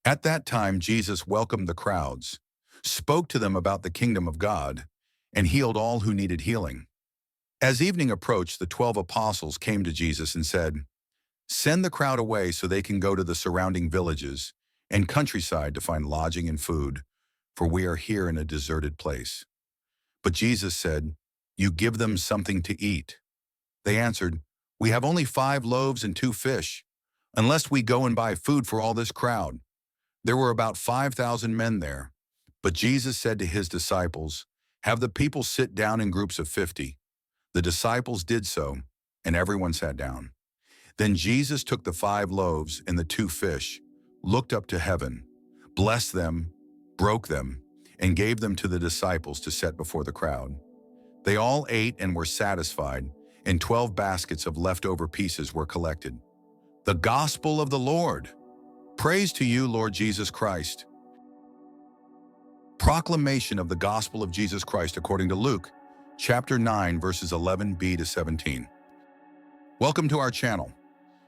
At that time, Jesus welcomed the crowds, spoke to them about the kingdom of God, and healed all who needed healing. As evening approached, the 12 apostles came to Jesus and said, "Send the crowd away so they can go to the surrounding villages and countryside to find lodging and food, for we are here in a deserted place." But Jesus said, "You give them something to eat." They answered, "We have only 5 loaves and 2 fish, unless we go and buy food for all this crowd." There were about 5,000 men there. But Jesus said to his disciples, "Have the people sit down in groups of 50. The disciples did so, and everyone sat down. Then Jesus took the 5 loaves and the 2 fish, looked up to heaven, blessed them, broke them, and gave them to the disciples to set before the crowd. They all ate and were satisfied, and 12 baskets of leftover pieces were collected. The Gospel of the Lord. Praise to you, Lord Jesus Christ. Proclamation of the Gospel of Jesus Christ according to Luke, chapter 9, verses 11b to 17. Welcome to our channel.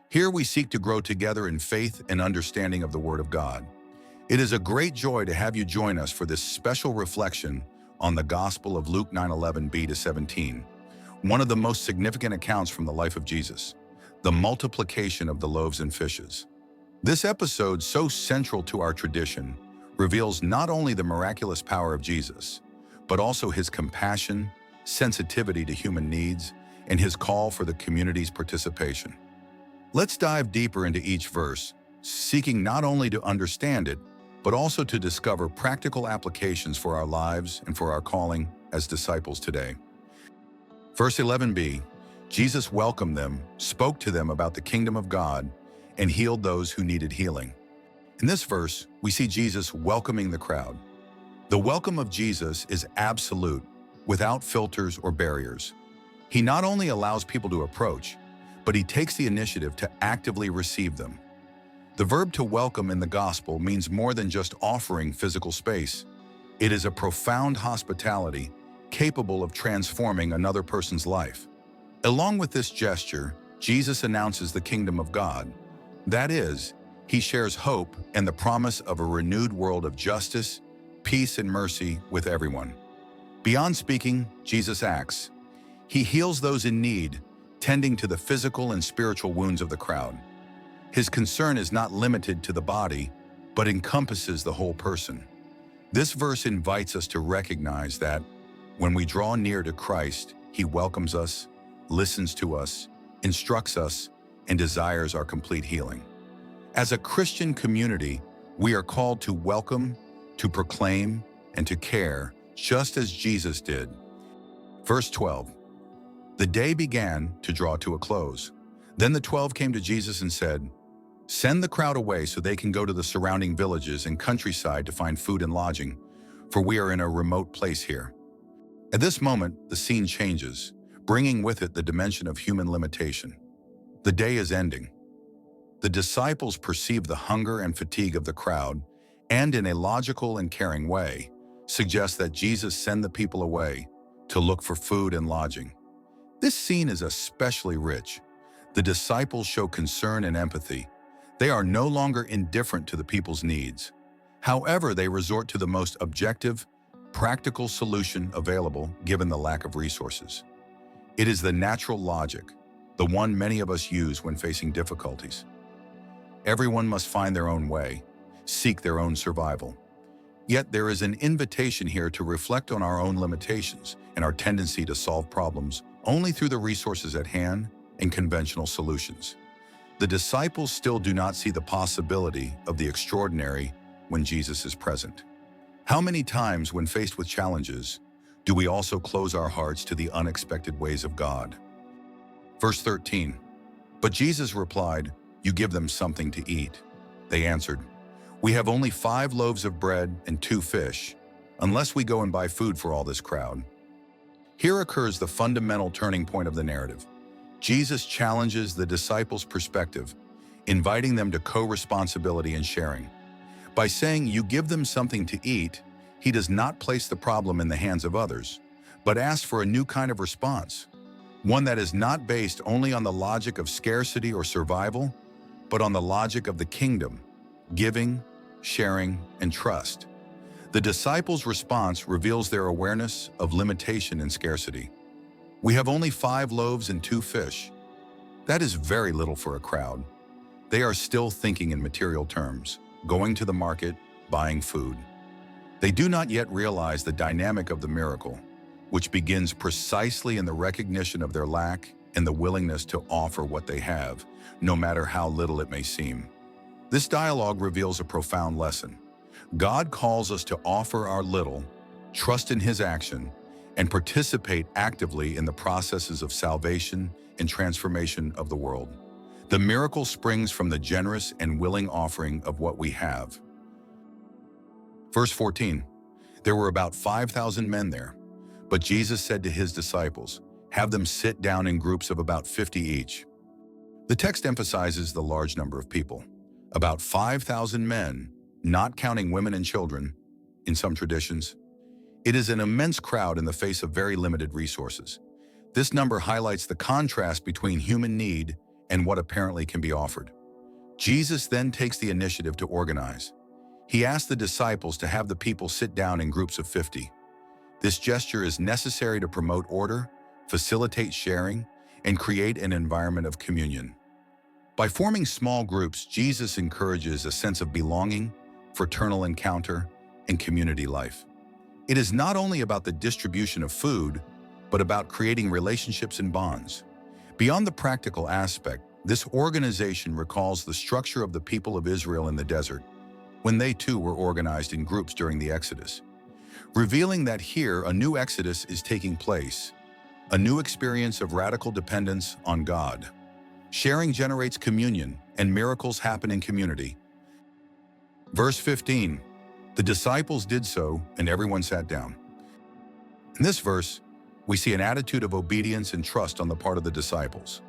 Here we seek to grow together in faith and understanding of the Word of God. It is a great joy to have you join us for this special reflection on the Gospel of Luke 9:11b to 17, one of the most significant accounts from the life of Jesus, the multiplication of the loaves and fishes. This episode, so central to our tradition, reveals not only the miraculous power of Jesus, but also his compassion, sensitivity to human needs, and his call for the community's participation. Let's dive deeper into each verse, seeking not only to understand it, but also to discover practical applications for our lives and for our calling as disciples today. Verse 11b, Jesus welcomed them, spoke to them about the kingdom of God, and healed those who needed healing. In this verse, we see Jesus welcoming the crowd. The welcome of Jesus is absolute, without filters or barriers. He not only allows people to approach, but he takes the initiative to actively receive them. The verb to welcome in the gospel means more than just offering physical space. It is a profound hospitality capable of transforming another person's life. Along with this gesture, Jesus announces the kingdom of God. That is, he shares hope and the promise of a renewed world of justice, peace, and mercy with everyone. Beyond speaking, Jesus acts. He heals those in need, tending to the physical and spiritual wounds of the crowd. His concern is not limited to the body, but encompasses the whole person. This verse invites us to recognize that when we draw near to Christ, he welcomes us, listens to us, instructs us, and desires our complete healing. As a Christian community, we are called to welcome, to proclaim, and to care, just as Jesus did. Verse 12. The day began to draw to a close. Then the 12 came to Jesus and said, "Send the crowd away so they can go to the surrounding villages and countryside to find food and lodging, for we are in a remote place here." At this moment, the scene changes, bringing with it the dimension of human limitation. The day is ending. The disciples perceive the hunger and fatigue of the crowd, and in a logical and caring way, suggest that Jesus send the people away to look for food and lodging. This scene is especially rich. The disciples show concern and empathy. They are no longer indifferent to the people's needs. However, they resort to the most objective, practical solution available given the lack of resources. It is the natural logic, the one many of us use when facing difficulties. Everyone must find their own way, seek their own survival. Yet there is an invitation here to reflect on our own limitations and our tendency to solve problems only through the resources at hand and conventional solutions. The disciples still do not see the possibility of the extraordinary when Jesus is present. How many times, when faced with challenges, do we also close our hearts to the unexpected ways of God? Verse 13, but Jesus replied, "You give them something to eat." They answered, "We have only 5 loaves of bread and 2 fish, unless we go and buy food for all this crowd." Here occurs the fundamental turning point of the narrative. Jesus challenges the disciples' perspective, inviting them to co-responsibility and sharing. By saying, "You give them something to eat," he does not place the problem in the hands of others, but asks for a new kind of response, one that is not based only on the logic of scarcity or survival, but on the logic of the kingdom, giving, sharing, and trust. The disciples' response reveals their awareness of limitation and scarcity. We have only 5 loaves and 2 fish. That is very little for a crowd. They are still thinking in material terms, going to the market, buying food. They do not yet realize the dynamic of the miracle, which begins precisely in the recognition of their lack and the willingness to offer what they have, no matter how little it may seem. This dialogue reveals a profound lesson. God calls us to offer our little, trust in His action, and participate actively in the processes of salvation and transformation of the world. The miracle springs from the generous and willing offering of what we have. Verse 14, there were about 5,000 men there, but Jesus said to His disciples, have them sit down in groups of about 50 each. The text emphasizes the large number of people, about 5,000 men, not counting women and children, in some traditions. It is an immense crowd in the face of very limited resources. This number highlights the contrast between human need and what apparently can be offered. Jesus then takes the initiative to organize. He asks the disciples to have the people sit down in groups of 50. This gesture is necessary to promote order, facilitate sharing, and create an environment of communion. By forming small groups, Jesus encourages a sense of belonging, fraternal encounter, and community life. It is not only about the distribution of food, but about creating relationships and bonds. Beyond the practical aspect, this organization recalls the structure of the people of Israel in the desert, when they too were organized in groups during the Exodus, revealing that here a new Exodus is taking place, a new experience of radical dependence on God. Sharing generates communion, and miracles happen in community. Verse 15, the disciples did so, and everyone sat down. In this verse, we see an attitude of obedience and trust on the part of the disciples.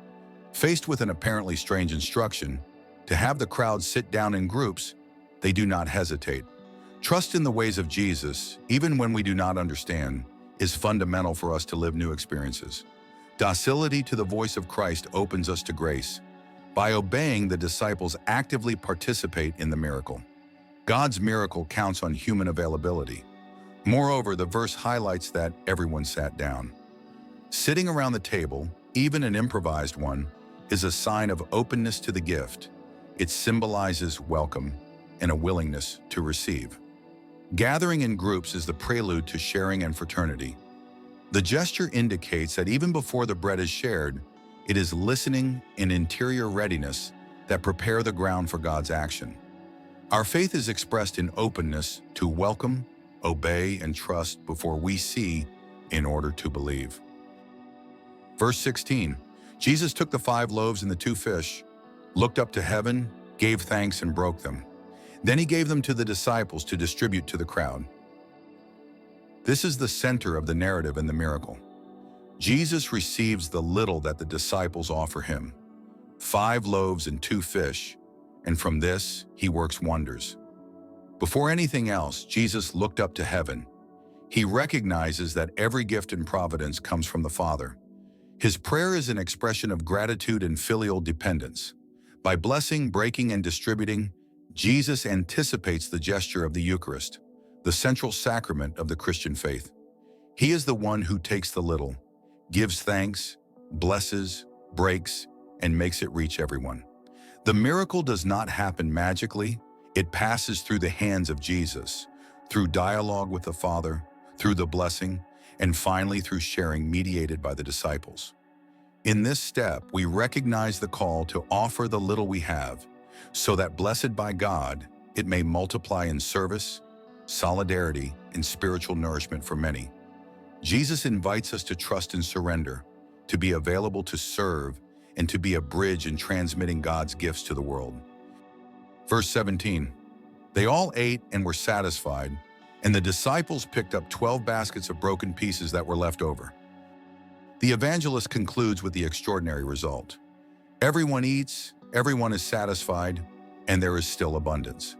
Faced with an apparently strange instruction, to have the crowd sit down in groups, they do not hesitate. Trust in the ways of Jesus, even when we do not understand, is fundamental for us to live new experiences. Docility to the voice of Christ opens us to grace. By obeying, the disciples actively participate in the miracle. God's miracle counts on human availability. Moreover, the verse highlights that everyone sat down. Sitting around the table, even an improvised one, is a sign of openness to the gift. It symbolizes welcome and a willingness to receive. Gathering in groups is the prelude to sharing and fraternity. The gesture indicates that even before the bread is shared, it is listening and interior readiness that prepare the ground for God's action. Our faith is expressed in openness to welcome, obey, and trust before we see in order to believe. Verse 16, Jesus took the 5 loaves and the 2 fish, looked up to heaven, gave thanks, and broke them. Then He gave them to the disciples to distribute to the crowd. This is the center of the narrative and the miracle. Jesus receives the little that the disciples offer Him, 5 loaves and 2 fish, and from this, He works wonders. Before anything else, Jesus looked up to heaven. He recognizes that every gift and providence comes from the Father. His prayer is an expression of gratitude and filial dependence. By blessing, breaking, and distributing, Jesus anticipates the gesture of the Eucharist, the central sacrament of the Christian faith. He is the one who takes the little, gives thanks, blesses, breaks, and makes it reach everyone. The miracle does not happen magically. It passes through the hands of Jesus, through dialogue with the Father, through the blessing, and finally through sharing mediated by the disciples. In this step, we recognize the call to offer the little we have, so that blessed by God, it may multiply in service, solidarity, and spiritual nourishment for many. Jesus invites us to trust and surrender, to be available to serve, and to be a bridge in transmitting God's gifts to the world. Verse 17, they all ate and were satisfied, and the disciples picked up 12 baskets of broken pieces that were left over. The evangelist concludes with the extraordinary result. Everyone eats, everyone is satisfied, and there is still abundance.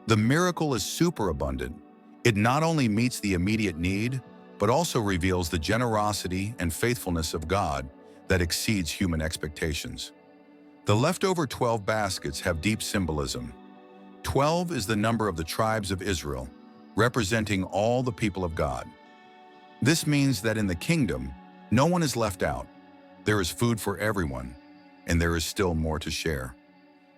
The miracle is superabundant. It not only meets the immediate need, but also reveals the generosity and faithfulness of God that exceeds human expectations. The leftover 12 baskets have deep symbolism. 12 is the number of the tribes of Israel, representing all the people of God. This means that in the kingdom, no one is left out. There is food for everyone, and there is still more to share.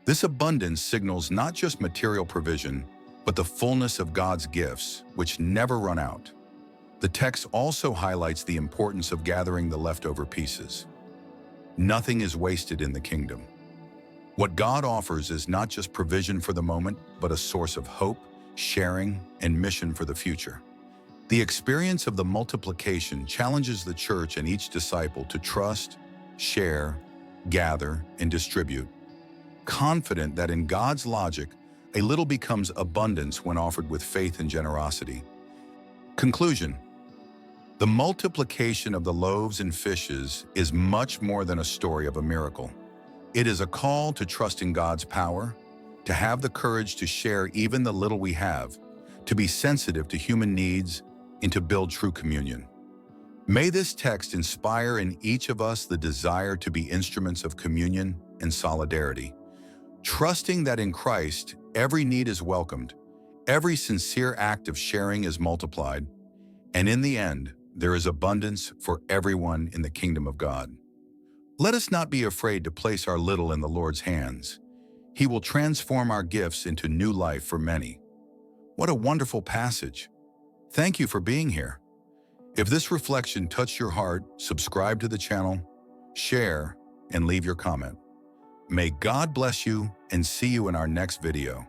This abundance signals not just material provision, but the fullness of God's gifts, which never run out. The text also highlights the importance of gathering the leftover pieces. Nothing is wasted in the kingdom. What God offers is not just provision for the moment, but a source of hope, sharing, and mission for the future. The experience of the multiplication challenges the church and each disciple to trust, share, gather, and distribute, confident that in God's logic, a little becomes abundance when offered with faith and generosity. Conclusion: the multiplication of the loaves and fishes is much more than a story of a miracle. It is a call to trust in God's power, to have the courage to share even the little we have, to be sensitive to human needs, and to build true communion. May this text inspire in each of us the desire to be instruments of communion and solidarity, trusting that in Christ, every need is welcomed, every sincere act of sharing is multiplied, and in the end, there is abundance for everyone in the kingdom of God. Let us not be afraid to place our little in the Lord's hands. He will transform our gifts into new life for many. What a wonderful passage. Thank you for being here. If this reflection touched your heart, subscribe to the channel, share, and leave your comment. May God bless you and see you in our next video.